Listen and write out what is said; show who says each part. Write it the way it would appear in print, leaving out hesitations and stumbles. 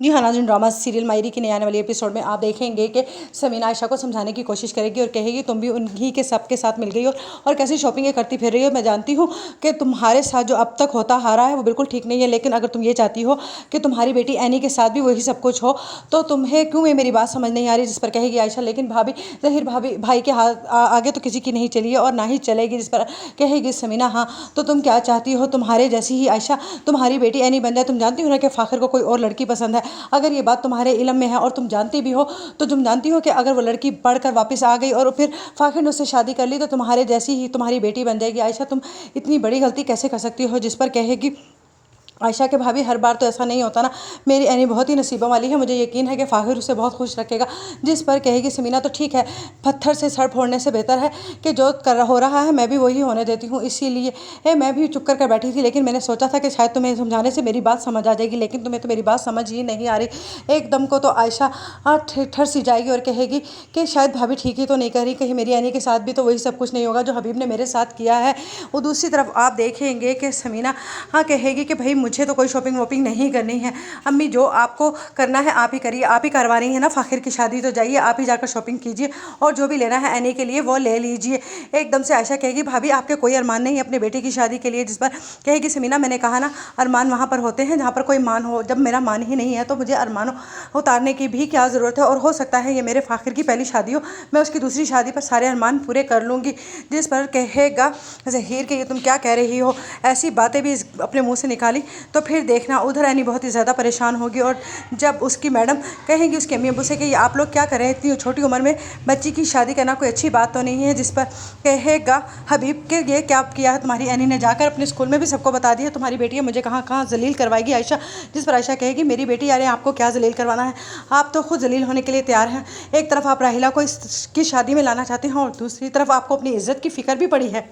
Speaker 1: जी हाँ नाज़रीन, drama serial मायरी के नए आने वाले एपिसोड में आप देखेंगे कि समीना आयशा को समझाने की कोशिश करेगी और कहेगी तुम भी उन्हीं के सबके साथ मिल गई हो और कैसी शॉपिंग करती फिर रही हो। मैं जानती हूँ कि तुम्हारे साथ जो अब तक होता आ रहा है वो बिल्कुल ठीक नहीं है, लेकिन अगर तुम ये चाहती हो कि तुम्हारी बेटी एनी के साथ भी वही सब कुछ हो तो तुम्हें क्यों ये मेरी बात समझ नहीं आ रही। जिस पर कहेगी आयशा लेकिन भाभी, जहीर भाभी भाई के हाथ आगे तो किसी की नहीं चली है और ना ही चलेगी। जिस पर कहेगी समीना हाँ तो तुम क्या चाहती हो, तुम्हारे जैसी ही आयशा तुम्हारी बेटी एनी बन जाए। तुम जानती हो ना कि फाखिर को कोई और लड़की पसंद है। अगर ये बात तुम्हारे इल्म में है और तुम जानती भी हो तो तुम जानती हो कि अगर वो लड़की पढ़कर वापस आ गई और फिर फाखिर ने उससे शादी कर ली तो तुम्हारे जैसी ही तुम्हारी बेटी बन जाएगी। आयशा तुम इतनी बड़ी गलती कैसे कर सकती हो। जिस पर कहेगी आयशा के भाभी, हर बार तो ऐसा नहीं होता ना, मेरी एनी बहुत ही नसीबों वाली है, मुझे यकीन है कि फाहिर उसे बहुत खुश रखेगा। जिस पर कहेगी समीना तो ठीक है, पत्थर से सर फोड़ने से बेहतर है कि जो हो रहा है मैं भी वही होने देती हूँ। इसीलिए मैं भी चुप कर बैठी थी, लेकिन मैंने सोचा था कि शायद तुम्हें समझाने से मेरी बात समझ आ जाएगी, लेकिन तुम्हें तो मेरी बात समझ ही नहीं आ रही। एकदम को तो आयशा ठर सी जाएगी और कहेगी कि शायद भाभी ठीक ही तो नहीं कह रही, कहीं मेरी एनी के साथ भी तो वही सब कुछ नहीं होगा जो हबीब ने मेरे साथ किया है। और दूसरी तरफ आप देखेंगे कि समीना कहेगी कि भाई मुझे तो कोई शॉपिंग वॉपिंग नहीं करनी है। अम्मी जो आपको करना है आप ही करिए, आप ही करवा रही है ना फाखिर की शादी, तो जाइए आप ही जाकर शॉपिंग कीजिए और जो भी लेना है एनी के लिए वो ले लीजिए। एकदम से आयशा कहेगी भाभी आपके कोई अरमान नहीं है अपने बेटे की शादी के लिए। जिस पर कहेगी समीना मैंने कहा ना, अरमान वहाँ पर होते हैं जहाँ पर कोई मान हो, जब मेरा मान ही नहीं है तो मुझे अरमानों उतारने की भी क्या ज़रूरत है। और हो सकता है ये मेरे फाखिर की पहली शादी हो, मैं उसकी दूसरी शादी पर सारे अरमान पूरे कर लूँगी। जिस पर कहेगा ज़हीर कि ये तुम क्या कह रही हो, ऐसी बातें भी अपने मुँह से निकाली तो फिर देखना उधर एनी बहुत ही ज़्यादा परेशान होगी। और जब उसकी मैडम कहेंगी उसके अम्मी अब्बू से कि आप लोग क्या करें, इतनी छोटी उम्र में बच्ची की शादी करना कोई अच्छी बात तो नहीं है। जिस पर कहेगा हबीब के ये क्या किया है तुम्हारी एनी ने, जाकर अपने स्कूल में भी सबको बता दिया तुम्हारी बेटी है, मुझे कहाँ कहाँ जलील करवाएगी आयशा। जिस पर आयशा कहेगी मेरी बेटी यार आपको क्या जलील करवाना है, आप तो खुद जलील होने के लिए तैयार हैं। एक तरफ आप राहिला को इसकी शादी में लाना चाहते हैं और दूसरी तरफ आपको अपनी इज्जत की फिक्र भी पड़ी है।